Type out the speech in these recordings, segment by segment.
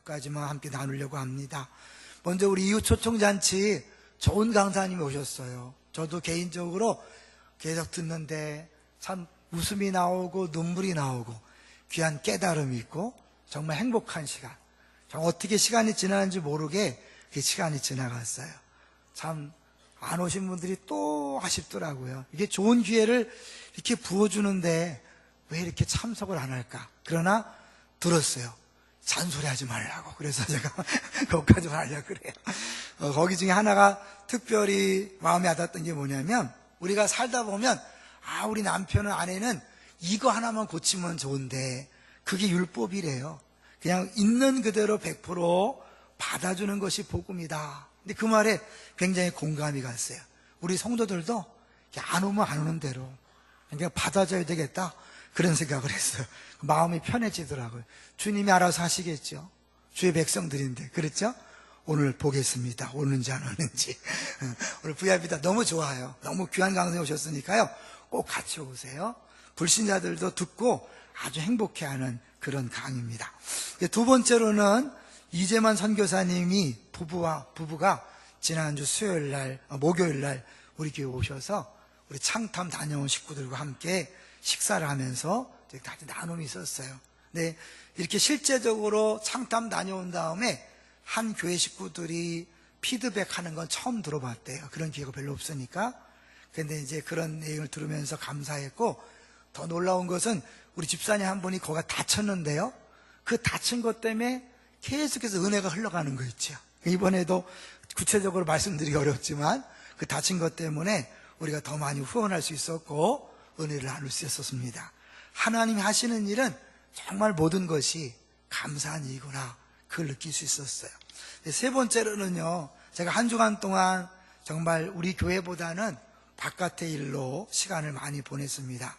가지만 함께 나누려고 합니다. 먼저 우리 이웃 초청잔치 좋은 강사님이 오셨어요. 저도 개인적으로 계속 듣는데 참 웃음이 나오고 눈물이 나오고 귀한 깨달음이 있고 정말 행복한 시간. 정말 어떻게 시간이 지나는지 모르게 그 시간이 지나갔어요. 참 안 오신 분들이 또 아쉽더라고요. 이게 좋은 기회를 이렇게 부어주는데 왜 이렇게 참석을 안 할까? 그러나 들었어요. 잔소리하지 말라고. 그래서 제가 거기까지 하려고 그래요. 거기 중에 하나가 특별히 마음에 와닿았던 게 뭐냐면, 우리가 살다 보면 우리 남편은 아내는 이거 하나만 고치면 좋은데 그게 율법이래요. 그냥 있는 그대로 100% 받아주는 것이 복음이다. 근데 그 말에 굉장히 공감이 갔어요. 우리 성도들도 안 오면 안 오는 대로 그냥 받아줘야 되겠다, 그런 생각을 했어요. 마음이 편해지더라고요. 주님이 알아서 하시겠죠. 주의 백성들인데. 그렇죠? 오늘 보겠습니다. 오는지 안 오는지. 오늘 VIP다 너무 좋아요. 너무 귀한 강사에 오셨으니까요, 꼭 같이 오세요. 불신자들도 듣고 아주 행복해하는 그런 강의입니다. 두 번째로는 이재만 선교사님이 부부가 지난주 목요일날 우리 교회 오셔서 우리 창탐 다녀온 식구들과 함께 식사를 하면서 다들 나눔이 있었어요. 네, 이렇게 실제적으로 창탐 다녀온 다음에 한 교회 식구들이 피드백하는 건 처음 들어봤대요. 그런 기회가 별로 없으니까. 근데 이제 그런 내용을 들으면서 감사했고, 더 놀라운 것은 우리 집사님 한 분이 거기가 다쳤는데요, 그 다친 것 때문에 계속해서 은혜가 흘러가는 거 있죠. 이번에도 구체적으로 말씀드리기 어렵지만 그 다친 것 때문에 우리가 더 많이 후원할 수 있었고 은혜를 나눌 수 있었습니다. 하나님이 하시는 일은 정말 모든 것이 감사한 일이구나, 그걸 느낄 수 있었어요. 세 번째로는요, 제가 한 주간 동안 정말 우리 교회보다는 바깥의 일로 시간을 많이 보냈습니다.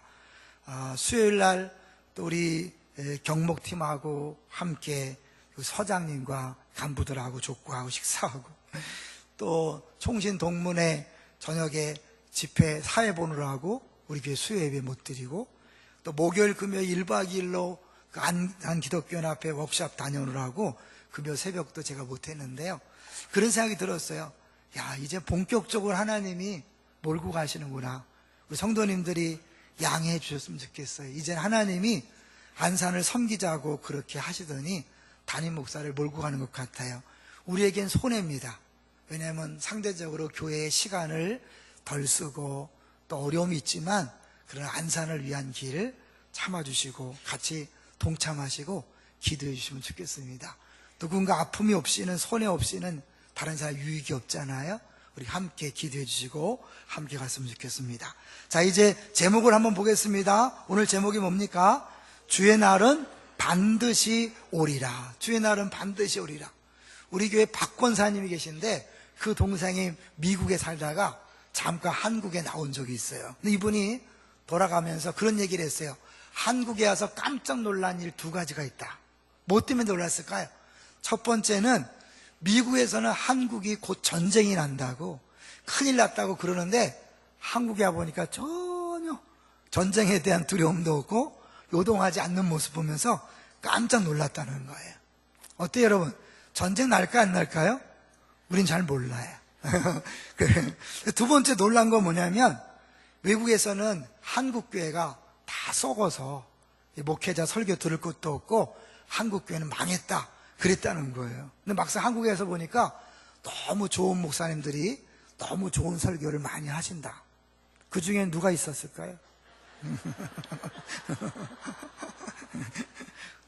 수요일날 또 우리 경목팀하고 함께 서장님과 간부들하고 족구하고 식사하고, 또 총신동문회 저녁에 집회 사회 보느라 하고 우리 교회 수요 예배 못 드리고, 또 목요일 금요일 1박 2일로 한기독교연합회 워크숍 다녀오느라고 금요 새벽도 제가 못했는데요, 그런 생각이 들었어요. 이제 본격적으로 하나님이 몰고 가시는구나. 우리 성도님들이 양해해 주셨으면 좋겠어요. 이제 하나님이 안산을 섬기자고 그렇게 하시더니 담임 목사를 몰고 가는 것 같아요. 우리에겐 손해입니다. 왜냐하면 상대적으로 교회의 시간을 덜 쓰고 또 어려움이 있지만, 그런 안산을 위한 길을 참아주시고 같이 동참하시고 기도해 주시면 좋겠습니다. 누군가 아픔이 없이는, 손해 없이는 다른 사람 유익이 없잖아요. 우리 함께 기도해 주시고 함께 갔으면 좋겠습니다. 자, 이제 제목을 한번 보겠습니다. 오늘 제목이 뭡니까? 주의 날은 반드시 오리라. 주의 날은 반드시 오리라. 우리 교회 박 권사님이 계신데 그 동생이 미국에 살다가 잠깐 한국에 나온 적이 있어요. 근데 이분이 돌아가면서 그런 얘기를 했어요. 한국에 와서 깜짝 놀란 일 2가지가 있다. 뭐 때문에 놀랐을까요? 첫 번째는 미국에서는 한국이 곧 전쟁이 난다고, 큰일 났다고 그러는데 한국에 와보니까 전혀 전쟁에 대한 두려움도 없고 요동하지 않는 모습 보면서 깜짝 놀랐다는 거예요. 어때요, 여러분? 전쟁 날까 안 날까요? 우린 잘 몰라요. 두 번째 놀란 건 뭐냐면, 외국에서는 한국 교회가 다 썩어서 목회자 설교 들을 것도 없고 한국 교회는 망했다, 그랬다는 거예요. 근데 막상 한국에서 보니까 너무 좋은 목사님들이 너무 좋은 설교를 많이 하신다. 그 중에 누가 있었을까요?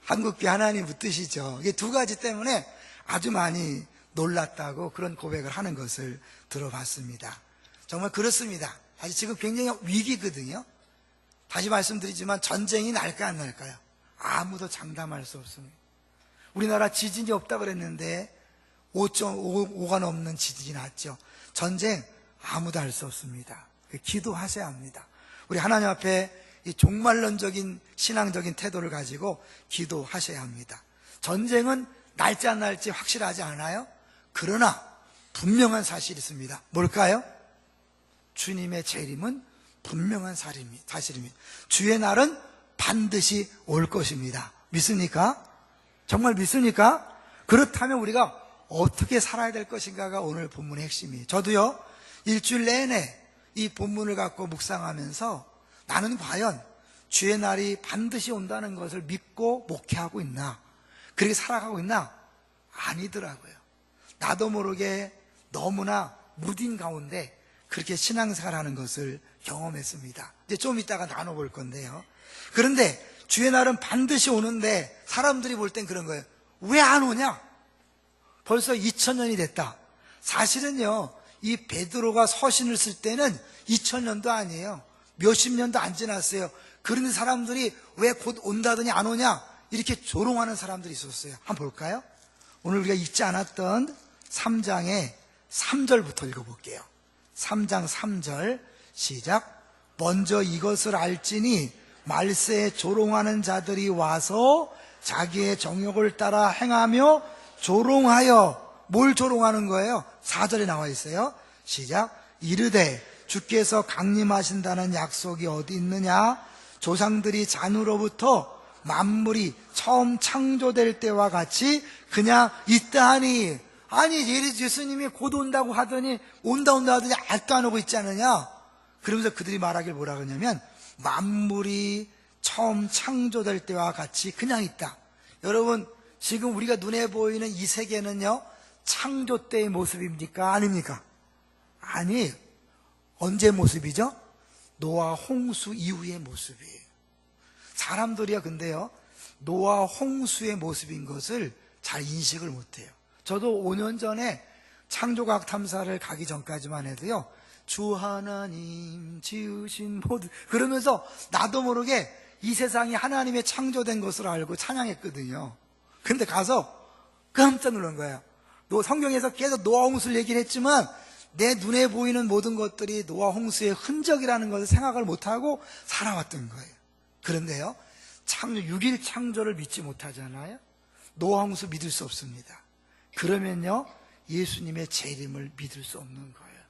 한국교회 하나님 붙드시죠. 이게 2가지 때문에 아주 많이 놀랐다고 그런 고백을 하는 것을 들어봤습니다. 정말 그렇습니다. 사실 지금 굉장히 위기거든요. 다시 말씀드리지만 전쟁이 날까 안 날까요? 아무도 장담할 수 없습니다. 우리나라 지진이 없다 그랬는데 5.5가 넘는 지진이 났죠. 전쟁 아무도 알 수 없습니다. 기도하셔야 합니다. 우리 하나님 앞에 이 종말론적인 신앙적인 태도를 가지고 기도하셔야 합니다. 전쟁은 날지 안 날지 확실하지 않아요. 그러나 분명한 사실이 있습니다. 뭘까요? 주님의 재림은 분명한 사실입니다. 주의 날은 반드시 올 것입니다. 믿습니까? 정말 믿습니까? 그렇다면 우리가 어떻게 살아야 될 것인가가 오늘 본문의 핵심이에요. 저도요, 일주일 내내 이 본문을 갖고 묵상하면서 나는 과연 주의 날이 반드시 온다는 것을 믿고 목회하고 있나, 그렇게 살아가고 있나? 아니더라고요. 나도 모르게 너무나 무딘 가운데 그렇게 신앙생활하는 것을 경험했습니다. 이제 좀 이따가 나눠볼 건데요. 그런데 주의 날은 반드시 오는데 사람들이 볼 땐 그런 거예요. 왜 안 오냐? 벌써 2000년이 됐다. 사실은요, 이 베드로가 서신을 쓸 때는 2000년도 아니에요. 몇십 년도 안 지났어요. 그런데 사람들이 왜 곧 온다더니 안 오냐? 이렇게 조롱하는 사람들이 있었어요. 한번 볼까요? 오늘 우리가 읽지 않았던 3장의 3절부터 읽어볼게요. 3장 3절 시작. 먼저 이것을 알지니 말세에 조롱하는 자들이 와서 자기의 정욕을 따라 행하며 조롱하여, 뭘 조롱하는 거예요? 4절에 나와 있어요. 시작. 이르되 주께서 강림하신다는 약속이 어디 있느냐? 조상들이 잔으로부터 만물이 처음 창조될 때와 같이 그냥 있다 하니. 아니, 예수님이 곧 온다고 하더니 온다 하더니 아직도 안 오고 있지 않느냐? 그러면서 그들이 말하길 뭐라 그러냐면 만물이 처음 창조될 때와 같이 그냥 있다. 여러분, 지금 우리가 눈에 보이는 이 세계는요, 창조 때의 모습입니까? 아닙니까? 아니, 언제 모습이죠? 노아 홍수 이후의 모습이에요. 사람들이야 근데요, 노아 홍수의 모습인 것을 잘 인식을 못해요. 저도 5년 전에 창조과학 탐사를 가기 전까지만 해도요, 주 하나님 지으신 모든, 그러면서 나도 모르게 이 세상이 하나님의 창조된 것으로 알고 찬양했거든요. 근데 가서 깜짝 놀란 거예요. 성경에서 계속 노아 홍수를 얘기를 했지만 내 눈에 보이는 모든 것들이 노아 홍수의 흔적이라는 것을 생각을 못하고 살아왔던 거예요. 그런데요, 6일 창조를 믿지 못하잖아요. 노아 홍수 믿을 수 없습니다. 그러면요, 예수님의 재림을 믿을 수 없는 거예요.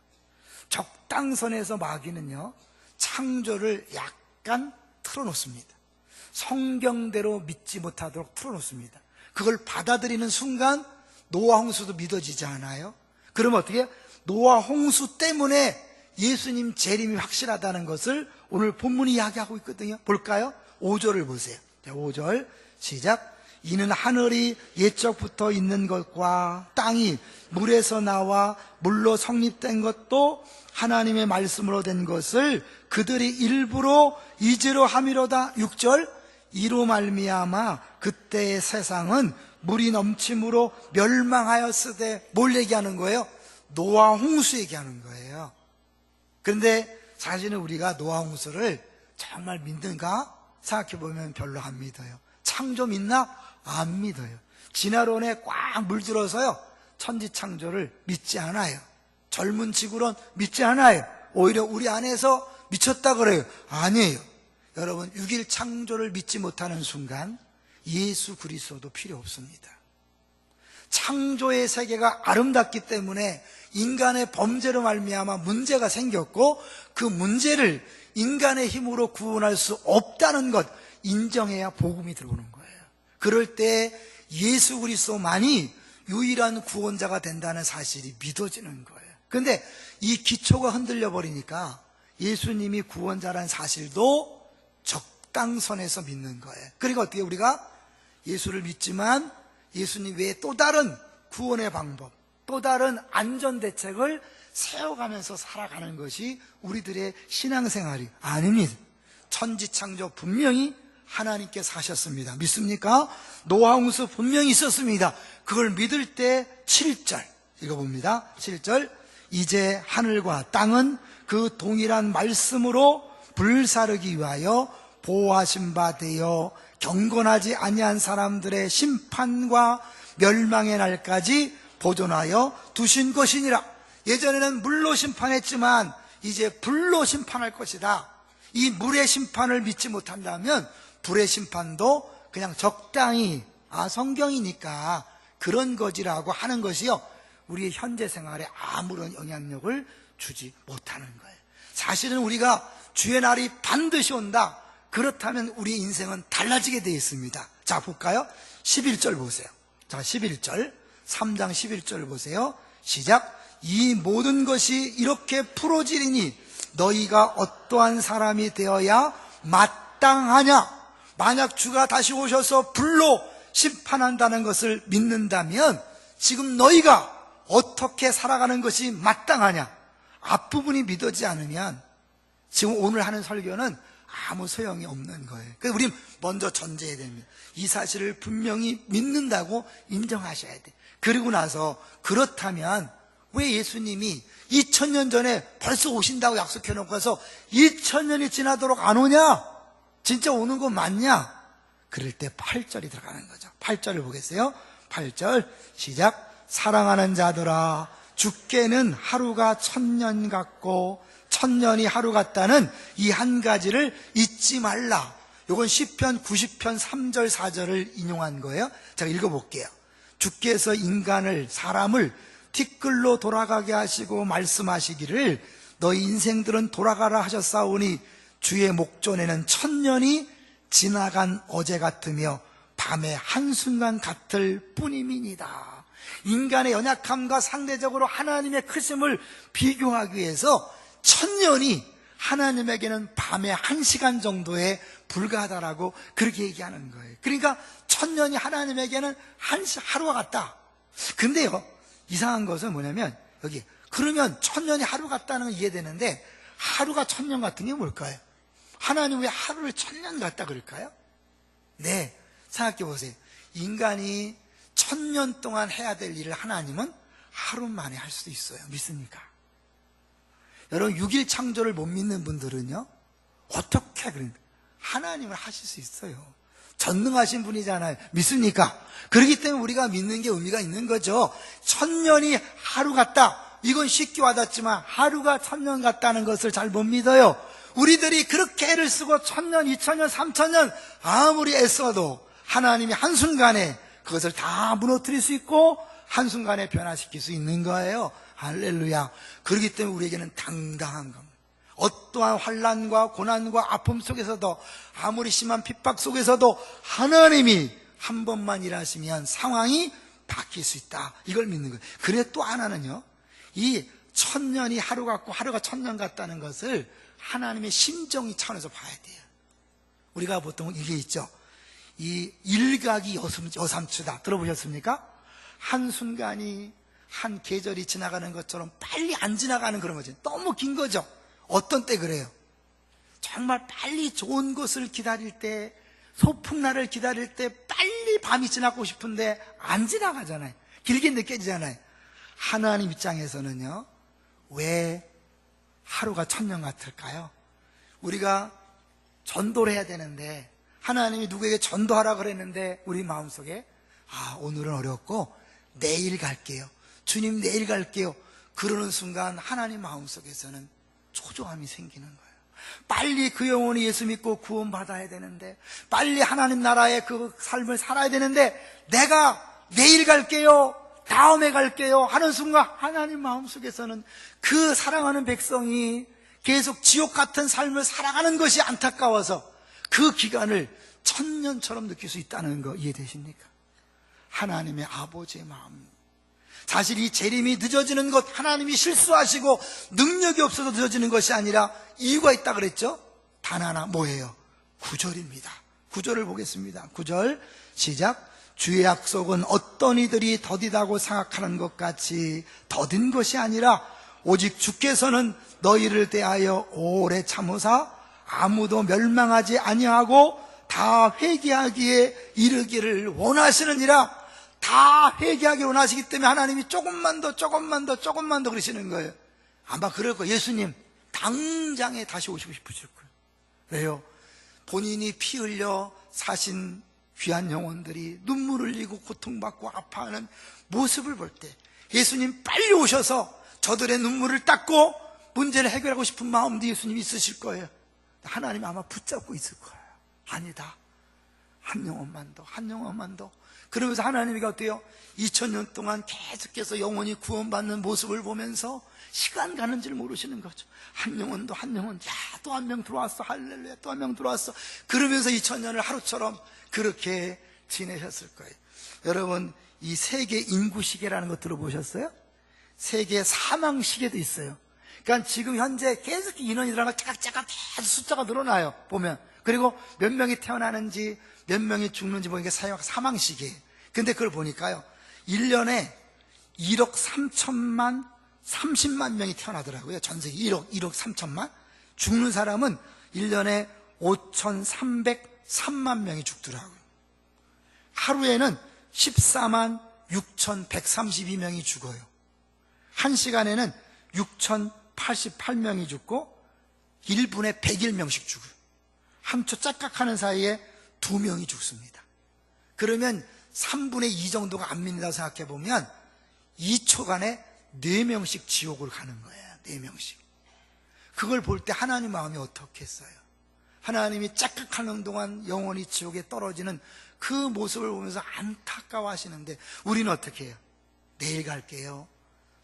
적당선에서 마귀는요, 창조를 약간 틀어놓습니다. 성경대로 믿지 못하도록 틀어놓습니다. 그걸 받아들이는 순간 노아 홍수도 믿어지지 않아요? 그럼 어떻게 해요? 노아 홍수 때문에 예수님 재림이 확실하다는 것을 오늘 본문이 이야기하고 있거든요. 볼까요? 5절을 보세요. 자, 5절 시작. 이는 하늘이 옛적부터 있는 것과 땅이 물에서 나와 물로 성립된 것도 하나님의 말씀으로 된 것을 그들이 일부러 잊으려 함이로다. 6절. 이로 말미암아 그때의 세상은 물이 넘침으로 멸망하였으되, 뭘 얘기하는 거예요? 노아 홍수 얘기하는 거예요. 그런데 사실은 우리가 노아 홍수를 정말 믿는가? 생각해보면 별로 안 믿어요. 창조 믿나? 안 믿어요. 진화론에 꽉 물들어서요, 천지창조를 믿지 않아요. 젊은 지구론 믿지 않아요. 오히려 우리 안에서 미쳤다 그래요. 아니에요. 여러분, 6일 창조를 믿지 못하는 순간 예수 그리스도도 필요 없습니다. 창조의 세계가 아름답기 때문에 인간의 범죄로 말미암아 문제가 생겼고, 그 문제를 인간의 힘으로 구원할 수 없다는 것 인정해야 복음이 들어오는 거예요. 그럴 때 예수 그리스도만이 유일한 구원자가 된다는 사실이 믿어지는 거예요. 그런데 이 기초가 흔들려 버리니까 예수님이 구원자라는 사실도 적당선에서 믿는 거예요. 그러니까 어떻게 우리가 예수를 믿지만 예수님 외에 또 다른 구원의 방법, 또 다른 안전대책을 세워가면서 살아가는 것이 우리들의 신앙생활이 아닙니다. 천지창조 분명히 하나님께서 하셨습니다. 믿습니까? 노아 홍수 분명히 있었습니다. 그걸 믿을 때 7절 읽어봅니다. 7절. 이제 하늘과 땅은 그 동일한 말씀으로 불사르기 위하여 보호하신 바 되어 경건하지 아니한 사람들의 심판과 멸망의 날까지 보존하여 두신 것이니라. 예전에는 물로 심판했지만 이제 불로 심판할 것이다. 이 물의 심판을 믿지 못한다면 불의 심판도 그냥 적당히, 성경이니까 그런 거지라고 하는 것이요, 우리의 현재 생활에 아무런 영향력을 주지 못하는 거예요. 사실은 우리가 주의 날이 반드시 온다, 그렇다면 우리의 인생은 달라지게 되어 있습니다. 자, 볼까요? 11절 보세요. 자, 11절, 3장 11절 보세요. 시작. 이 모든 것이 이렇게 풀어지리니 너희가 어떠한 사람이 되어야 마땅하냐? 만약 주가 다시 오셔서 불로 심판한다는 것을 믿는다면 지금 너희가 어떻게 살아가는 것이 마땅하냐? 앞부분이 믿어지지 않으면 지금 오늘 하는 설교는 아무 소용이 없는 거예요. 그래서 우린 먼저 전제해야 됩니다. 이 사실을 분명히 믿는다고 인정하셔야 돼. 그리고 나서 그렇다면 왜 예수님이 2000년 전에 벌써 오신다고 약속해 놓고서 2000년이 지나도록 안 오냐? 진짜 오는 거 맞냐? 그럴 때 8절이 들어가는 거죠. 8절을 보겠어요. 8절 시작. 사랑하는 자들아, 주께는 하루가 1000년 같고 1000년이 하루 같다는 이 한 가지를 잊지 말라. 이건 시편 90편 3절 4절을 인용한 거예요. 제가 읽어볼게요. 주께서 인간을, 사람을 티끌로 돌아가게 하시고 말씀하시기를 너희 인생들은 돌아가라 하셨사오니 주의 목전에는 1000년이 지나간 어제 같으며 밤의 한순간 같을 뿐임이니이다. 인간의 연약함과 상대적으로 하나님의 크심을 비교하기 위해서 1000년이 하나님에게는 밤의 1시간 정도에 불과하다라고 그렇게 얘기하는 거예요. 그러니까 1000년이 하나님에게는 하루와 같다. 근데요, 이상한 것은 뭐냐면 여기 그러면 1000년이 하루 같다는 건 이해되는데 하루가 1000년 같은 게 뭘까요? 하나님 왜 하루를 1000년 같다 그럴까요? 네, 생각해 보세요. 인간이 1000년 동안 해야 될 일을 하나님은 하루 만에 할 수도 있어요. 믿습니까? 여러분 6일 창조를 못 믿는 분들은요, 어떻게 그런가? 하나님을 하실 수 있어요. 전능하신 분이잖아요. 믿습니까? 그렇기 때문에 우리가 믿는 게 의미가 있는 거죠. 1000년이 하루 같다, 이건 쉽게 와닿지만 하루가 1000년 같다는 것을 잘 못 믿어요. 우리들이 그렇게 애를 쓰고 1000년, 2000년, 3000년 아무리 애써도 하나님이 한순간에 그것을 다 무너뜨릴 수 있고 한순간에 변화시킬 수 있는 거예요. 할렐루야. 그렇기 때문에 우리에게는 당당한 겁니다. 어떠한 환난과 고난과 아픔 속에서도, 아무리 심한 핍박 속에서도 하나님이 한 번만 일하시면 상황이 바뀔 수 있다, 이걸 믿는 거예요. 그래 또 하나는요, 이 1000년이 하루 같고 하루가 1000년 같다는 것을 하나님의 심정이 차원에서 봐야 돼요. 우리가 보통 이게 있죠, 이 일각이 여삼추다 들어보셨습니까? 한순간이 한 계절이 지나가는 것처럼 빨리 안 지나가는 그런 거죠. 너무 긴 거죠. 어떤 때 그래요? 정말 빨리 좋은 것을 기다릴 때, 소풍날을 기다릴 때 빨리 밤이 지나고 싶은데 안 지나가잖아요. 길게 느껴지잖아요. 하나님 입장에서는요, 왜 하루가 1000년 같을까요? 우리가 전도를 해야 되는데, 하나님이 누구에게 전도하라 그랬는데 우리 마음속에 오늘은 어렵고 내일 갈게요, 주님 내일 갈게요, 그러는 순간 하나님 마음속에서는 초조함이 생기는 거예요. 빨리 그 영혼이 예수 믿고 구원받아야 되는데, 빨리 하나님 나라의 그 삶을 살아야 되는데, 내가 내일 갈게요, 다음에 갈게요 하는 순간 하나님 마음속에서는 그 사랑하는 백성이 계속 지옥 같은 삶을 살아가는 것이 안타까워서 그 기간을 1000년처럼 느낄 수 있다는 거 이해되십니까? 하나님의 아버지의 마음. 사실 이 재림이 늦어지는 것, 하나님이 실수하시고 능력이 없어서 늦어지는 것이 아니라 이유가 있다 그랬죠? 단 하나, 뭐예요? 9절입니다. 9절을 보겠습니다. 9절 시작. 주의 약속은 어떤 이들이 더디다고 생각하는 것 같이 더딘 것이 아니라 오직 주께서는 너희를 대하여 오래 참으사 아무도 멸망하지 아니하고 다 회개하기에 이르기를 원하시느니라. 다 회개하기를 원하시기 때문에 하나님이 조금만 더 그러시는 거예요. 아마 그럴 거예요. 예수님 당장에 다시 오시고 싶으실 거예요. 왜요? 본인이 피 흘려 사신 귀한 영혼들이 눈물 흘리고 고통받고 아파하는 모습을 볼 때 예수님 빨리 오셔서 저들의 눈물을 닦고 문제를 해결하고 싶은 마음도 예수님이 있으실 거예요. 하나님 아마 붙잡고 있을 거예요. 아니다, 한 영혼만 더. 그러면서 하나님이 어때요? 2000년 동안 계속해서 영혼이 구원받는 모습을 보면서 시간 가는 줄 모르시는 거죠. 한 영혼, 야, 또 한 명 들어왔어, 할렐루야, 또 한 명 들어왔어. 그러면서 2000년을 하루처럼 그렇게 지내셨을 거예요. 여러분, 이 세계 인구 시계라는 거 들어보셨어요? 세계 사망 시계도 있어요. 그러니까 지금 현재 계속 인원이 들어가면 짜깍짜깍 계속 숫자가 늘어나요. 보면. 그리고 몇 명이 태어나는지 몇 명이 죽는지 보니까 사망 시계. 근데 그걸 보니까요, 1년에 1억 3천만 30만 명이 태어나더라고요. 전 세계 1억 3천만. 죽는 사람은 1년에 5,303만 명이 죽더라고요. 하루에는 14만 6,132명이 죽어요. 1시간에는 6,088명이 죽고 1분에 101명씩 죽어요. 한 초 짝깍하는 사이에 2명이 죽습니다. 그러면 3분의 2 정도가 안 믿는다고 생각해 보면 2초간에 4명씩 지옥을 가는 거예요. 4명씩. 그걸 볼 때 하나님 마음이 어떻겠어요? 하나님이 짝깍하는 동안 영원히 지옥에 떨어지는 그 모습을 보면서 안타까워하시는데 우리는 어떻게 해요? 내일 갈게요.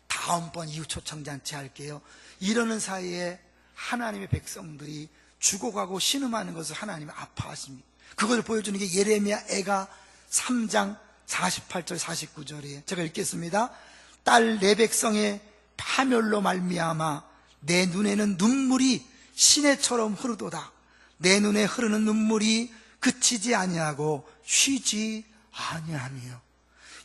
다음번 이웃초청잔치 할게요. 이러는 사이에 하나님의 백성들이 죽어가고 신음하는 것을 하나님이 아파하십니다. 그걸 보여주는 게 예레미야 애가 3장 48절 49절이에요. 제가 읽겠습니다. 딸 내 백성의 파멸로 말미암아 내 눈에는 눈물이 시내처럼 흐르도다. 내 눈에 흐르는 눈물이 그치지 아니하고 쉬지 아니하며.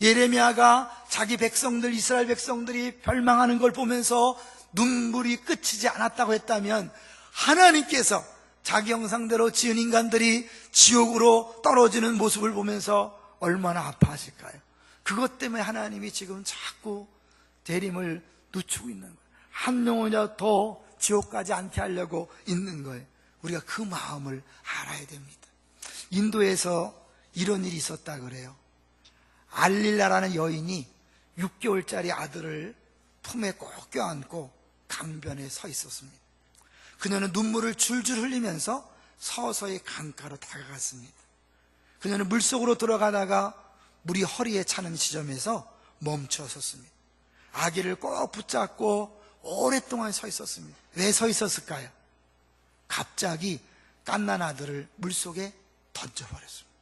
예레미야가 자기 백성들, 이스라엘 백성들이 멸망하는 걸 보면서 눈물이 그치지 않았다고 했다면 하나님께서 자기 형상대로 지은 인간들이 지옥으로 떨어지는 모습을 보면서 얼마나 아파하실까요? 그것 때문에 하나님이 지금 자꾸 대림을 늦추고 있는 거예요. 한 영혼이라도 더 지옥 가지 않게 하려고 있는 거예요. 우리가 그 마음을 알아야 됩니다. 인도에서 이런 일이 있었다 그래요. 알릴라라는 여인이 6개월짜리 아들을 품에 꼭 껴안고 강변에 서 있었습니다. 그녀는 눈물을 줄줄 흘리면서 서서히 강가로 다가갔습니다. 그녀는 물속으로 들어가다가 물이 허리에 차는 지점에서 멈춰 섰습니다. 아기를 꼭 붙잡고 오랫동안 서 있었습니다. 왜 서 있었을까요? 갑자기 갓난 아들을 물속에 던져버렸습니다.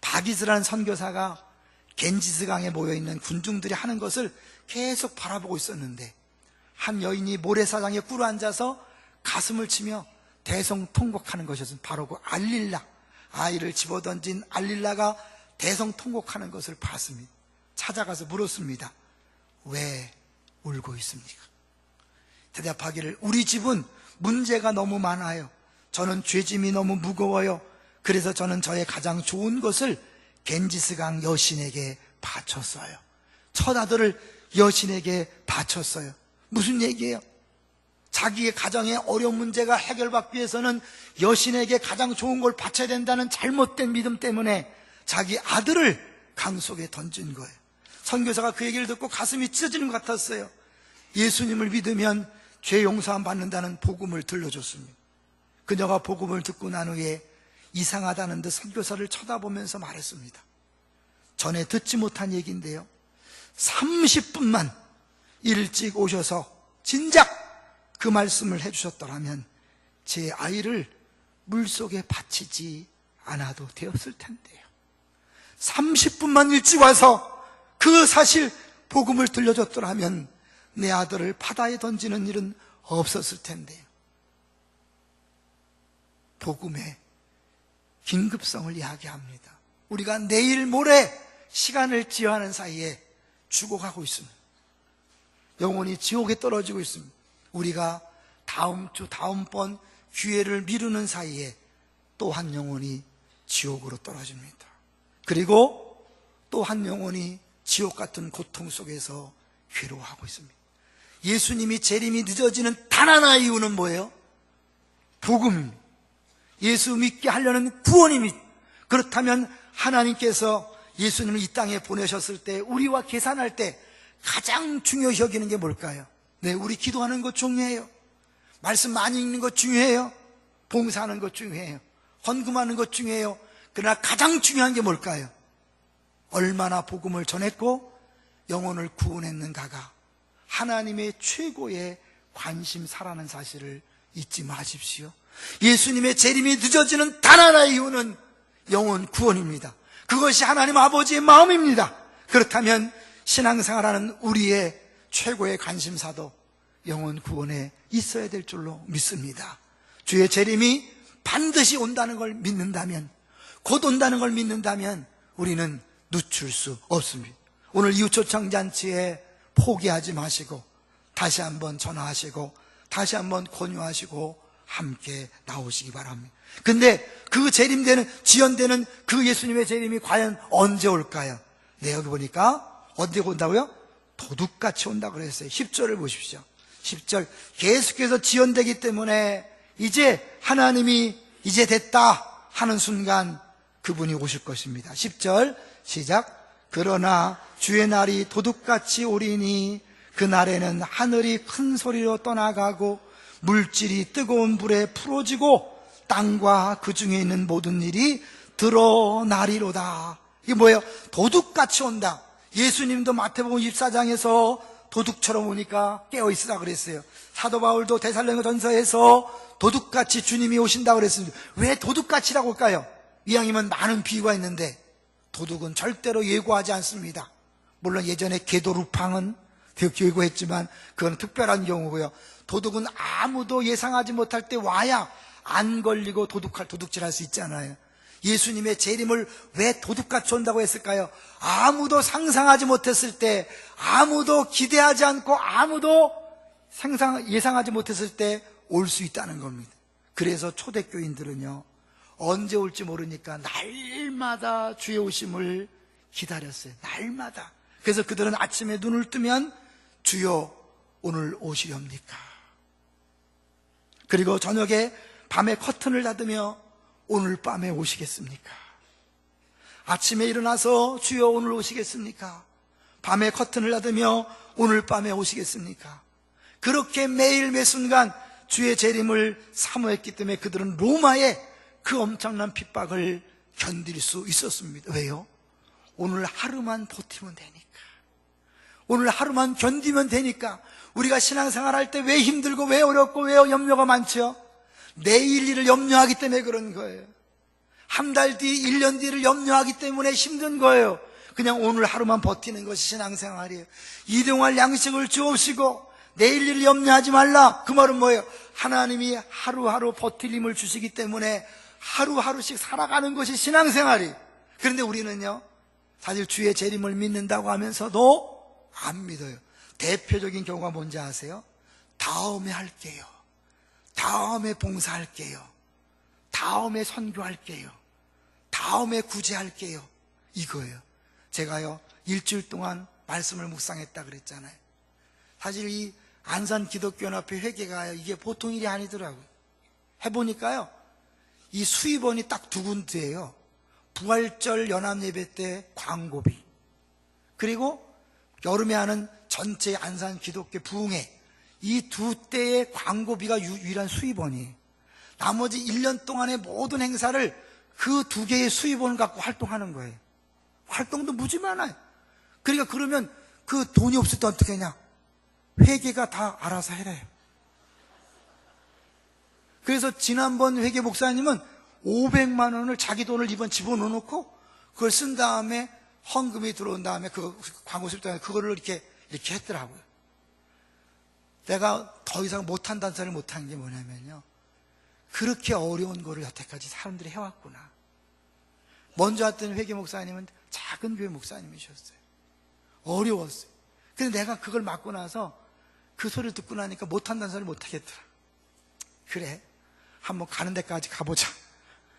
바기스라는 선교사가 겐지스강에 모여있는 군중들이 하는 것을 계속 바라보고 있었는데 한 여인이 모래사장에 꿇어앉아서 가슴을 치며 대성통곡하는 것이었습니다. 바로 그 알릴라, 아이를 집어던진 알릴라가 대성통곡하는 것을 봤습니다. 찾아가서 물었습니다. 왜 울고 있습니까? 대답하기를 우리 집은 문제가 너무 많아요. 저는 죄짐이 너무 무거워요. 그래서 저는 저의 가장 좋은 것을 겐지스강 여신에게 바쳤어요. 첫 아들을 여신에게 바쳤어요. 무슨 얘기예요? 자기의 가정의 어려운 문제가 해결받기 위해서는 여신에게 가장 좋은 걸 바쳐야 된다는 잘못된 믿음 때문에 자기 아들을 강 속에 던진 거예요. 선교사가 그 얘기를 듣고 가슴이 찢어지는 것 같았어요. 예수님을 믿으면 죄 용서함 받는다는 복음을 들려줬습니다. 그녀가 복음을 듣고 난 후에 이상하다는 듯 선교사를 쳐다보면서 말했습니다. 전에 듣지 못한 얘기인데요, 30분만 일찍 오셔서 진작 그 말씀을 해주셨더라면 제 아이를 물속에 바치지 않아도 되었을 텐데요. 30분만 일찍 와서 그 사실 복음을 들려줬더라면 내 아들을 바다에 던지는 일은 없었을 텐데요. 복음의 긴급성을 이야기합니다. 우리가 내일 모레 시간을 지어하는 사이에 죽어가고 있습니다. 영혼이 지옥에 떨어지고 있습니다. 우리가 다음 주 다음번 기회를 미루는 사이에 또 한 영혼이 지옥으로 떨어집니다. 그리고 또 한 영혼이 지옥 같은 고통 속에서 괴로워하고 있습니다. 예수님이 재림이 늦어지는 단 하나의 이유는 뭐예요? 복음입니다. 예수 믿게 하려는 구원입니다. 그렇다면 하나님께서 예수님을 이 땅에 보내셨을 때 우리와 계산할 때 가장 중요시 여기는 게 뭘까요? 네, 우리 기도하는 것 중요해요. 말씀 많이 읽는 것 중요해요. 봉사하는 것 중요해요. 헌금하는 것 중요해요. 그러나 가장 중요한 게 뭘까요? 얼마나 복음을 전했고 영혼을 구원했는가가 하나님의 최고의 관심사라는 사실을 잊지 마십시오. 예수님의 재림이 늦어지는 단 하나의 이유는 영혼 구원입니다. 그것이 하나님 아버지의 마음입니다. 그렇다면 신앙생활하는 우리의 최고의 관심사도 영혼 구원에 있어야 될 줄로 믿습니다. 주의 재림이 반드시 온다는 걸 믿는다면, 곧 온다는 걸 믿는다면 우리는 늦출 수 없습니다. 오늘 이웃초청잔치에 포기하지 마시고 다시 한번 전화하시고 다시 한번 권유하시고 함께 나오시기 바랍니다. 근데 그 재림되는, 지연되는 그 예수님의 재림이 과연 언제 올까요? 네, 여기 보니까 언제 온다고요? 도둑같이 온다고 그랬어요. 10절을 보십시오. 10절, 계속해서 지연되기 때문에 이제 하나님이 이제 됐다 하는 순간 그분이 오실 것입니다. 10절 시작. 그러나 주의 날이 도둑같이 오리니 그날에는 하늘이 큰 소리로 떠나가고 물질이 뜨거운 불에 풀어지고 땅과 그 중에 있는 모든 일이 드러나리로다. 이게 뭐예요? 도둑같이 온다. 예수님도 마태복음 24장에서 도둑처럼 오니까 깨어있으라 그랬어요. 사도 바울도 데살로니가 전서에서 도둑같이 주님이 오신다고 그랬습니다. 왜 도둑같이라고 할까요? 이왕이면 많은 비유가 있는데 도둑은 절대로 예고하지 않습니다. 물론 예전에 개도루팡은 예고했지만 그건 특별한 경우고요. 도둑은 아무도 예상하지 못할 때 와야 안 걸리고 도둑질할 수 있잖아요. 예수님의 재림을 왜 도둑같이 온다고 했을까요? 아무도 상상하지 못했을 때, 아무도 기대하지 않고 아무도 예상하지 못했을 때 올 수 있다는 겁니다. 그래서 초대교인들은요, 언제 올지 모르니까 날마다 주의 오심을 기다렸어요. 날마다. 그래서 그들은 아침에 눈을 뜨면 주여 오늘 오시렵니까? 그리고 저녁에 밤에 커튼을 닫으며 오늘 밤에 오시겠습니까? 아침에 일어나서 주여 오늘 오시겠습니까? 밤에 커튼을 닫으며 오늘 밤에 오시겠습니까? 그렇게 매일 매 순간 주의 재림을 사모했기 때문에 그들은 로마의 그 엄청난 핍박을 견딜 수 있었습니다. 왜요? 오늘 하루만 버티면 되니까. 오늘 하루만 견디면 되니까. 우리가 신앙생활 할 때 왜 힘들고 왜 어렵고 왜 염려가 많죠? 내일 일을 염려하기 때문에 그런 거예요. 한 달 뒤, 1년 뒤를 염려하기 때문에 힘든 거예요. 그냥 오늘 하루만 버티는 것이 신앙생활이에요. 일용할 양식을 주옵시고 내일 일을 염려하지 말라. 그 말은 뭐예요? 하나님이 하루하루 버틸 힘을 주시기 때문에 하루하루씩 살아가는 것이 신앙생활이에요. 그런데 우리는요, 사실 주의 재림을 믿는다고 하면서도 안 믿어요. 대표적인 경우가 뭔지 아세요? 다음에 할게요. 다음에 봉사할게요. 다음에 선교할게요. 다음에 구제할게요. 이거예요. 제가요, 일주일 동안 말씀을 묵상했다 그랬잖아요. 사실 이 안산 기독교연합회 회계가요, 이게 보통 일이 아니더라고요. 해보니까요, 이 수입원이 딱 두 군데예요. 부활절 연합예배 때 광고비, 그리고 여름에 하는 전체 안산 기독교 부흥회, 이 두 때의 광고비가 유일한 수입원이에요. 나머지 1년 동안의 모든 행사를 그 두 개의 수입원을 갖고 활동하는 거예요. 활동도 무지 많아요. 그러니까 그러면 그 돈이 없을 때 어떻게 하냐? 회계가 다 알아서 해래요. 그래서 지난번 회계 목사님은 500만 원을 자기 돈을 이번 집어넣어놓고 그걸 쓴 다음에 헌금이 들어온 다음에 그 광고 쓸 때 그거를 이렇게 했더라고요. 내가 더 이상 못한다는 소리를 못한 게 뭐냐면요, 그렇게 어려운 거를 여태까지 사람들이 해왔구나. 먼저 왔던 회계 목사님은 작은 교회 목사님이셨어요. 어려웠어요. 근데 내가 그걸 맡고 나서 그 소리를 듣고 나니까 못한다는 소리를 못하겠더라. 그래, 한번 가는 데까지 가보자.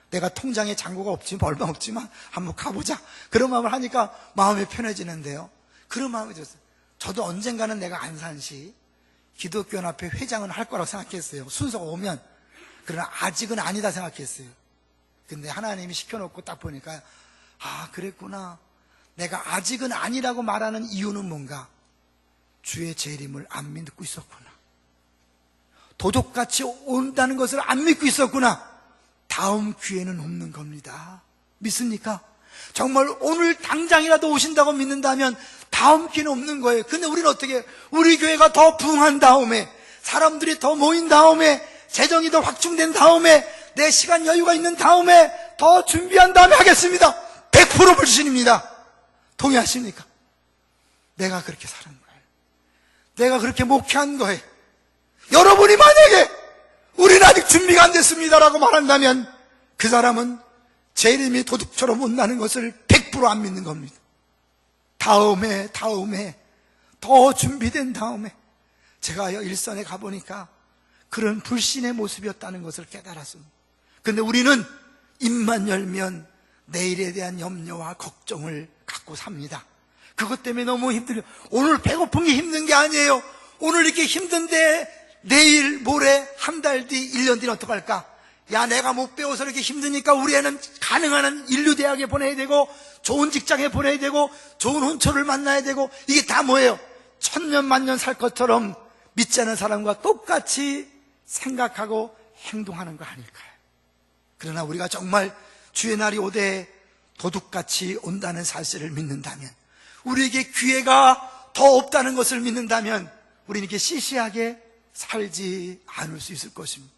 내가 통장에 잔고가 없지만, 얼마 없지만 한번 가보자. 그런 마음을 하니까 마음이 편해지는데요, 그런 마음이 들었어요. 저도 언젠가는 내가 안산시 기독교연합회 회장은 할 거라고 생각했어요. 순서가 오면. 그러나 아직은 아니다 생각했어요. 근데 하나님이 시켜놓고 딱 보니까, 아, 그랬구나. 내가 아직은 아니라고 말하는 이유는 뭔가? 주의 재림을 안 믿고 있었구나. 도둑같이 온다는 것을 안 믿고 있었구나. 다음 기회는 없는 겁니다. 믿습니까? 정말 오늘 당장이라도 오신다고 믿는다면 다음 기회는 없는 거예요. 근데 우리는 어떻게 해요? 우리 교회가 더 부흥한 다음에, 사람들이 더 모인 다음에, 재정이 더 확충된 다음에, 내 시간 여유가 있는 다음에, 더 준비한 다음에 하겠습니다. 100% 불신입니다. 동의하십니까? 내가 그렇게 사는 거예요. 내가 그렇게 목회한 거예요. 여러분이 만약에 우리는 아직 준비가 안 됐습니다라고 말한다면 그 사람은 제 이름이 도둑처럼 온다는 것을 100% 안 믿는 겁니다. 다음에 더 준비된 다음에 제가 일선에 가보니까 그런 불신의 모습이었다는 것을 깨달았습니다. 근데 우리는 입만 열면 내일에 대한 염려와 걱정을 갖고 삽니다. 그것 때문에 너무 힘들어요. 오늘 배고픈 게 힘든 게 아니에요. 오늘 이렇게 힘든데 내일, 모레, 한 달 뒤, 1년 뒤는 어떡할까? 야, 내가 못 배워서 이렇게 힘드니까 우리 애는 가능한 한 인류대학에 보내야 되고 좋은 직장에 보내야 되고 좋은 혼처를 만나야 되고 이게 다 뭐예요? 천년 만년 살 것처럼 믿지 않은 사람과 똑같이 생각하고 행동하는 거 아닐까요? 그러나 우리가 정말 주의 날이 오되 도둑같이 온다는 사실을 믿는다면, 우리에게 기회가 더 없다는 것을 믿는다면 우리는 이렇게 시시하게 살지 않을 수 있을 것입니다.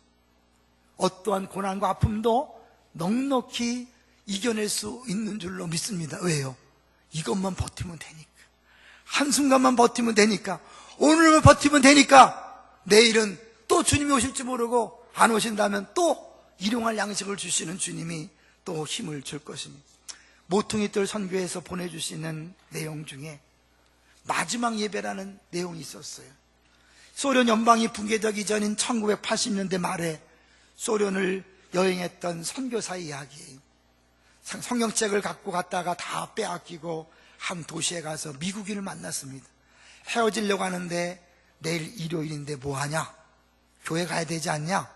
어떠한 고난과 아픔도 넉넉히 이겨낼 수 있는 줄로 믿습니다. 왜요? 이것만 버티면 되니까, 한순간만 버티면 되니까, 오늘만 버티면 되니까 내일은 또 주님이 오실지 모르고 안 오신다면 또 일용할 양식을 주시는 주님이 또 힘을 줄 것입니다. 모퉁이 뜰 선교에서 보내주시는 내용 중에 마지막 예배라는 내용이 있었어요. 소련 연방이 붕괴되기 전인 1980년대 말에 소련을 여행했던 선교사의 이야기예요. 성경책을 갖고 갔다가 다 빼앗기고 한 도시에 가서 미국인을 만났습니다. 헤어지려고 하는데 내일 일요일인데 뭐하냐? 교회 가야 되지 않냐?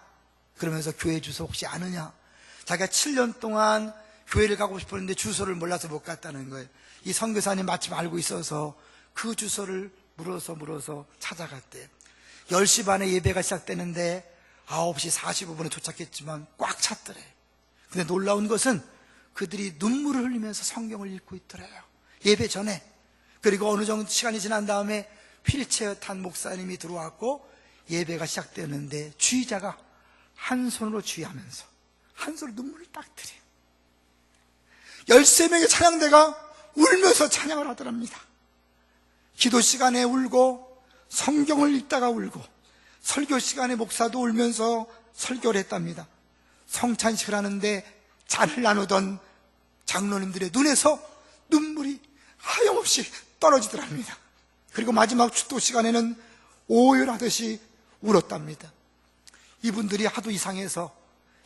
그러면서 교회 주소 혹시 아느냐? 자기가 7년 동안 교회를 가고 싶었는데 주소를 몰라서 못 갔다는 거예요. 이 선교사님 마침 알고 있어서 그 주소를 물어서 찾아갔대요. 10시 반에 예배가 시작되는데 9시 45분에 도착했지만 꽉 찼더래요. 근데 놀라운 것은 그들이 눈물을 흘리면서 성경을 읽고 있더래요. 예배 전에. 그리고 어느 정도 시간이 지난 다음에 휠체어 탄 목사님이 들어왔고 예배가 시작되는데 주의자가 한 손으로 주의하면서 한 손으로 눈물을 딱 들여요. 13명의 찬양대가 울면서 찬양을 하더랍니다. 기도 시간에 울고 성경을 읽다가 울고 설교 시간에 목사도 울면서 설교를 했답니다. 성찬식을 하는데 잔을 나누던 장로님들의 눈에서 눈물이 하염없이 떨어지더랍니다. 그리고 마지막 축도 시간에는 오열하듯이 울었답니다. 이분들이 하도 이상해서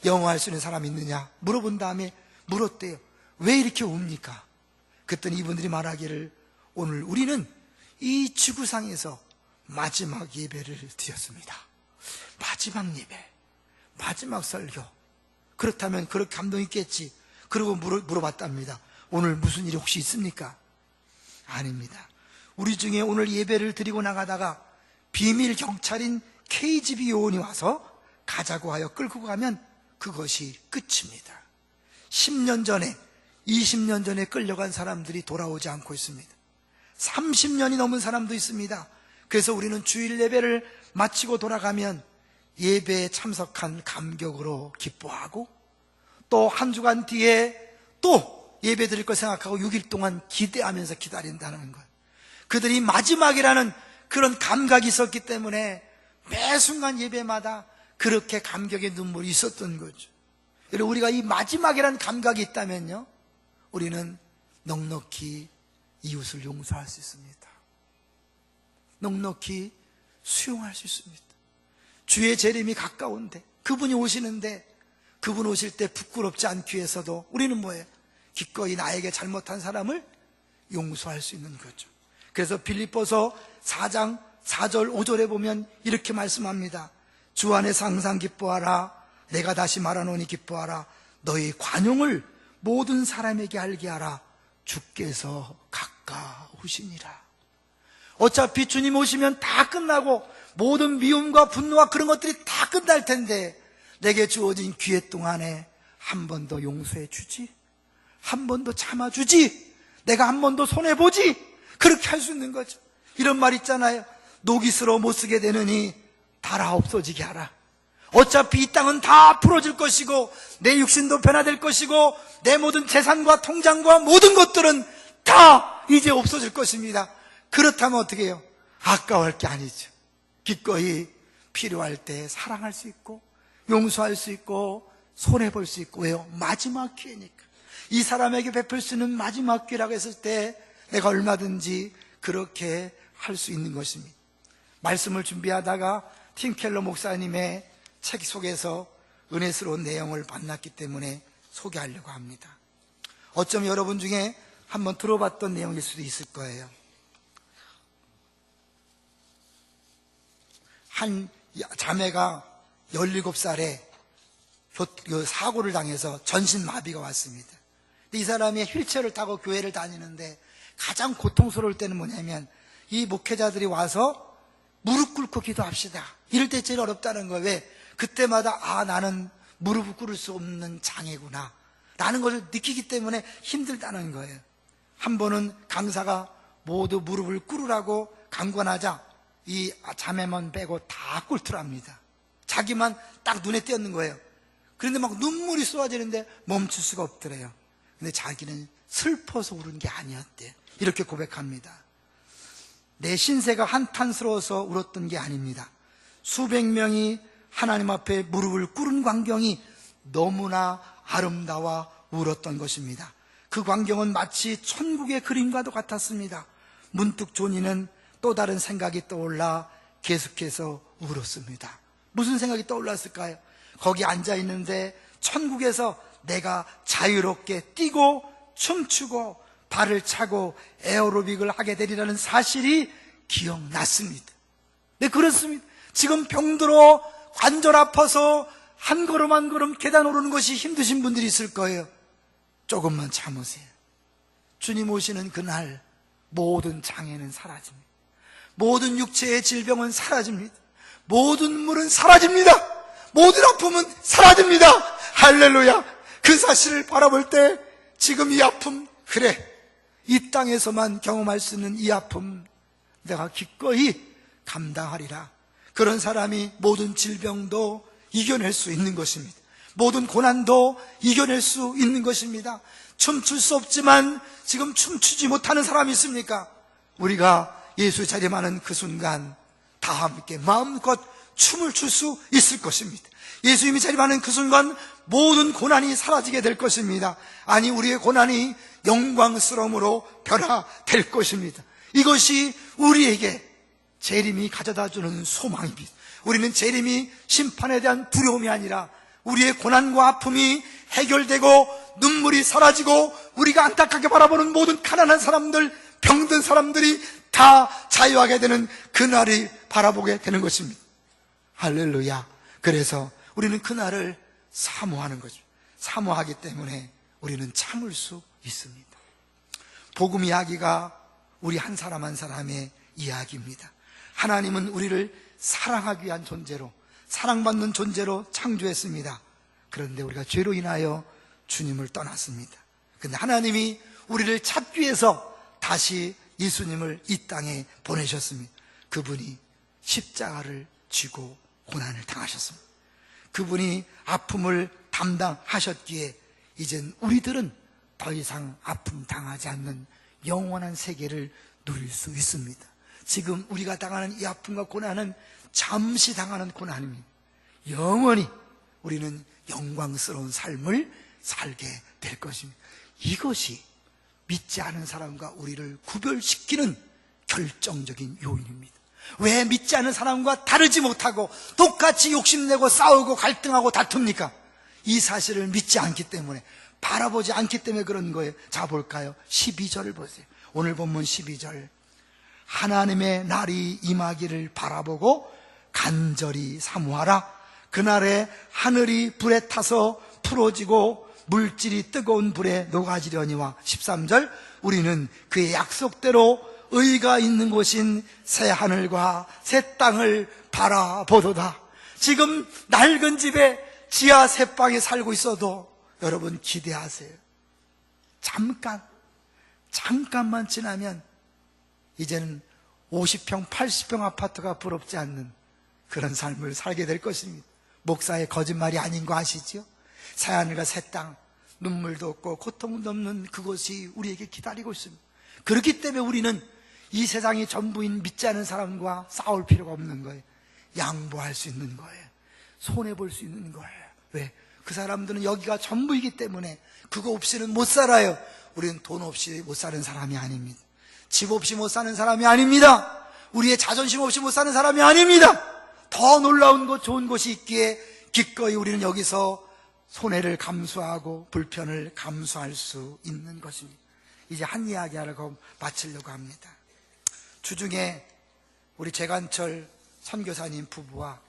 영어할 수 있는 사람이 있느냐 물어본 다음에 물었대요. 왜 이렇게 웁니까? 그랬더니 이분들이 말하기를 오늘 우리는 이 지구상에서 마지막 예배를 드렸습니다. 마지막 예배, 마지막 설교. 그렇다면 그렇게 감동 있겠지. 그리고 물어봤답니다. 오늘 무슨 일이 혹시 있습니까? 아닙니다. 우리 중에 오늘 예배를 드리고 나가다가 비밀 경찰인 KGB 요원이 와서 가자고 하여 끌고 가면 그것이 끝입니다. 10년 전에 20년 전에 끌려간 사람들이 돌아오지 않고 있습니다. 30년이 넘은 사람도 있습니다. 그래서 우리는 주일 예배를 마치고 돌아가면 예배에 참석한 감격으로 기뻐하고 또 한 주간 뒤에 또 예배 드릴 걸 생각하고 6일 동안 기대하면서 기다린다는 거예요. 그들이 마지막이라는 그런 감각이 있었기 때문에 매 순간 예배마다 그렇게 감격의 눈물이 있었던 거죠. 여러분, 우리가 이 마지막이라는 감각이 있다면요, 우리는 넉넉히 이웃을 용서할 수 있습니다. 넉넉히 수용할 수 있습니다. 주의 재림이 가까운데 그분이 오시는데 그분 오실 때 부끄럽지 않기 위해서도 우리는 뭐예요? 기꺼이 나에게 잘못한 사람을 용서할 수 있는 거죠. 그래서 빌립보서 4장 4절 5절에 보면 이렇게 말씀합니다. 주 안에서 항상 기뻐하라. 내가 다시 말하노니 기뻐하라. 너희 관용을 모든 사람에게 알게 하라. 주께서 가까우시니라. 어차피 주님 오시면 다 끝나고 모든 미움과 분노와 그런 것들이 다 끝날 텐데 내게 주어진 기회 동안에 한 번 더 용서해 주지, 한 번 더 참아주지, 내가 한 번 더 손해보지, 그렇게 할 수 있는 거죠. 이런 말 있잖아요. 녹이 슬어 못 쓰게 되느니 달아 없어지게 하라. 어차피 이 땅은 다 풀어질 것이고 내 육신도 변화될 것이고 내 모든 재산과 통장과 모든 것들은 다 이제 없어질 것입니다. 그렇다면 어떻게 해요? 아까워할 게 아니죠. 기꺼이 필요할 때 사랑할 수 있고 용서할 수 있고 손해볼 수 있고. 왜요? 마지막 기회니까. 이 사람에게 베풀 수 있는 마지막 기회라고 했을 때 내가 얼마든지 그렇게 할 수 있는 것입니다. 말씀을 준비하다가 팀 켈러 목사님의 책 속에서 은혜스러운 내용을 만났기 때문에 소개하려고 합니다. 어쩌면 여러분 중에 한번 들어봤던 내용일 수도 있을 거예요. 한 자매가 17살에 사고를 당해서 전신마비가 왔습니다. 근데 이 사람이 휠체어를 타고 교회를 다니는데 가장 고통스러울 때는 뭐냐면 이 목회자들이 와서 무릎 꿇고 기도합시다, 이럴 때 제일 어렵다는 거예요. 왜? 그때마다 나는 무릎을 꿇을 수 없는 장애구나 라는 것을 느끼기 때문에 힘들다는 거예요. 한 번은 강사가 모두 무릎을 꿇으라고 강권하자 이 자매만 빼고 다 꿇더랍니다. 자기만 딱 눈에 띄었는 거예요. 그런데 막 눈물이 쏟아지는데 멈출 수가 없더래요. 근데 자기는 슬퍼서 울은 게 아니었대. 이렇게 고백합니다. 내 신세가 한탄스러워서 울었던 게 아닙니다. 수백 명이 하나님 앞에 무릎을 꿇은 광경이 너무나 아름다워 울었던 것입니다. 그 광경은 마치 천국의 그림과도 같았습니다. 문득 조니는 또 다른 생각이 떠올라 계속해서 울었습니다. 무슨 생각이 떠올랐을까요? 거기 앉아 있는데 천국에서 내가 자유롭게 뛰고 춤추고 발을 차고 에어로빅을 하게 되리라는 사실이 기억났습니다. 네, 그렇습니다. 지금 병들어 관절 아파서 한 걸음 한 걸음 계단 오르는 것이 힘드신 분들이 있을 거예요. 조금만 참으세요. 주님 오시는 그날 모든 장애는 사라집니다. 모든 육체의 질병은 사라집니다. 모든 물은 사라집니다. 모든 아픔은 사라집니다. 할렐루야. 그 사실을 바라볼 때 지금 이 아픔, 그래, 이 땅에서만 경험할 수 있는 이 아픔 내가 기꺼이 감당하리라. 그런 사람이 모든 질병도 이겨낼 수 있는 것입니다. 모든 고난도 이겨낼 수 있는 것입니다. 춤출 수 없지만 지금 춤추지 못하는 사람이 있습니까? 우리가 예수 자림하는 그 순간 다 함께 마음껏 춤을 출 수 있을 것입니다. 예수님이 자림하는 그 순간 모든 고난이 사라지게 될 것입니다. 아니, 우리의 고난이 영광스러움으로 변화될 것입니다. 이것이 우리에게 재림이 가져다주는 소망입니다. 우리는 재림이 심판에 대한 두려움이 아니라 우리의 고난과 아픔이 해결되고 눈물이 사라지고 우리가 안타깝게 바라보는 모든 가난한 사람들, 병든 사람들이 다 자유하게 되는 그날이 바라보게 되는 것입니다. 할렐루야. 그래서 우리는 그날을 사모하는 거죠. 사모하기 때문에 우리는 참을 수 있습니다. 복음 이야기가 우리 한 사람 한 사람의 이야기입니다. 하나님은 우리를 사랑하기 위한 존재로, 사랑받는 존재로 창조했습니다. 그런데 우리가 죄로 인하여 주님을 떠났습니다. 그런데 하나님이 우리를 찾기 위해서 다시 예수님을 이 땅에 보내셨습니다. 그분이 십자가를 쥐고 고난을 당하셨습니다. 그분이 아픔을 담당하셨기에 이젠 우리들은 더 이상 아픔 당하지 않는 영원한 세계를 누릴 수 있습니다. 지금 우리가 당하는 이 아픔과 고난은 잠시 당하는 고난입니다. 영원히 우리는 영광스러운 삶을 살게 될 것입니다. 이것이 믿지 않은 사람과 우리를 구별시키는 결정적인 요인입니다. 왜 믿지 않은 사람과 다르지 못하고 똑같이 욕심내고 싸우고 갈등하고 다툽니까? 이 사실을 믿지 않기 때문에, 바라보지 않기 때문에 그런 거예요. 자, 볼까요? 12절을 보세요. 오늘 본문 12절. 하나님의 날이 임하기를 바라보고 간절히 사모하라. 그날에 하늘이 불에 타서 풀어지고 물질이 뜨거운 불에 녹아지려니와. 13절. 우리는 그의 약속대로 의가 있는 곳인 새 하늘과 새 땅을 바라보도다. 지금 낡은 집에 지하 새 방에 살고 있어도 여러분 기대하세요. 잠깐만 지나면 이제는 50평, 80평 아파트가 부럽지 않는 그런 삶을 살게 될 것입니다. 목사의 거짓말이 아닌 거 아시죠? 새하늘과 새 땅, 눈물도 없고 고통도 없는 그곳이 우리에게 기다리고 있습니다. 그렇기 때문에 우리는 이 세상이 전부인 믿지 않은 사람과 싸울 필요가 없는 거예요. 양보할 수 있는 거예요. 손해볼 수 있는 거예요. 왜? 그 사람들은 여기가 전부이기 때문에 그거 없이는 못 살아요. 우리는 돈 없이 못 사는 사람이 아닙니다. 집 없이 못 사는 사람이 아닙니다. 우리의 자존심 없이 못 사는 사람이 아닙니다. 더 놀라운 곳, 좋은 곳이 있기에 기꺼이 우리는 여기서 손해를 감수하고 불편을 감수할 수 있는 것입니다. 이제 한 이야기 하려고 마치려고 합니다. 주중에 우리 재관철 선교사님 부부와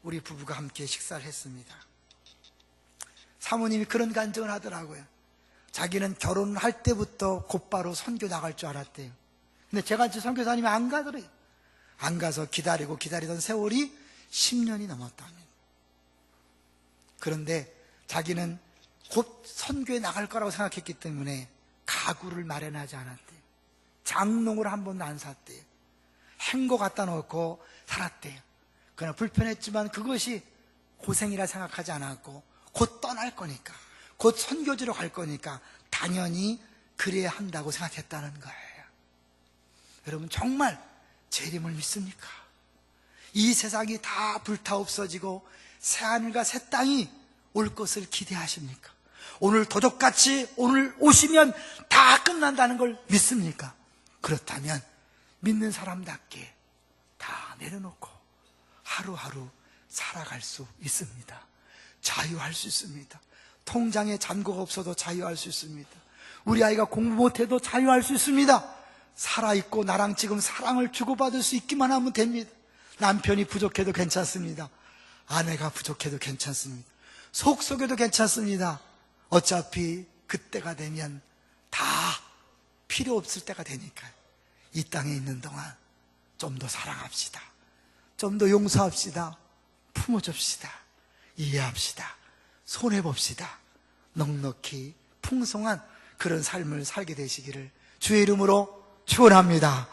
우리 부부가 함께 식사를 했습니다. 사모님이 그런 간증을 하더라고요. 자기는 결혼할 때부터 곧바로 선교 나갈 줄 알았대요. 근데 재관철 선교사님이 안 가더래요. 안 가서 기다리던 세월이 10년이 넘었답니다. 그런데 자기는 곧 선교에 나갈 거라고 생각했기 때문에 가구를 마련하지 않았대요. 장롱을 한 번도 안 샀대요. 행거 갖다 놓고 살았대요. 그러나 불편했지만 그것이 고생이라 생각하지 않았고 곧 떠날 거니까, 곧 선교지로 갈 거니까 당연히 그래야 한다고 생각했다는 거예요. 여러분, 정말 재림을 믿습니까? 이 세상이 다 불타 없어지고 새하늘과 새 땅이 올 것을 기대하십니까? 오늘 도적같이 오늘 오시면 다 끝난다는 걸 믿습니까? 그렇다면 믿는 사람답게 다 내려놓고 하루하루 살아갈 수 있습니다. 자유할 수 있습니다. 통장에 잔고가 없어도 자유할 수 있습니다. 우리 아이가 공부 못해도 자유할 수 있습니다. 살아있고 나랑 지금 사랑을 주고받을 수 있기만 하면 됩니다. 남편이 부족해도 괜찮습니다. 아내가 부족해도 괜찮습니다. 속 속여도 괜찮습니다. 어차피 그때가 되면 다 필요 없을 때가 되니까요. 이 땅에 있는 동안 좀 더 사랑합시다. 좀 더 용서합시다. 품어줍시다. 이해합시다. 손해봅시다. 넉넉히 풍성한 그런 삶을 살게 되시기를 주의 이름으로 축원합니다.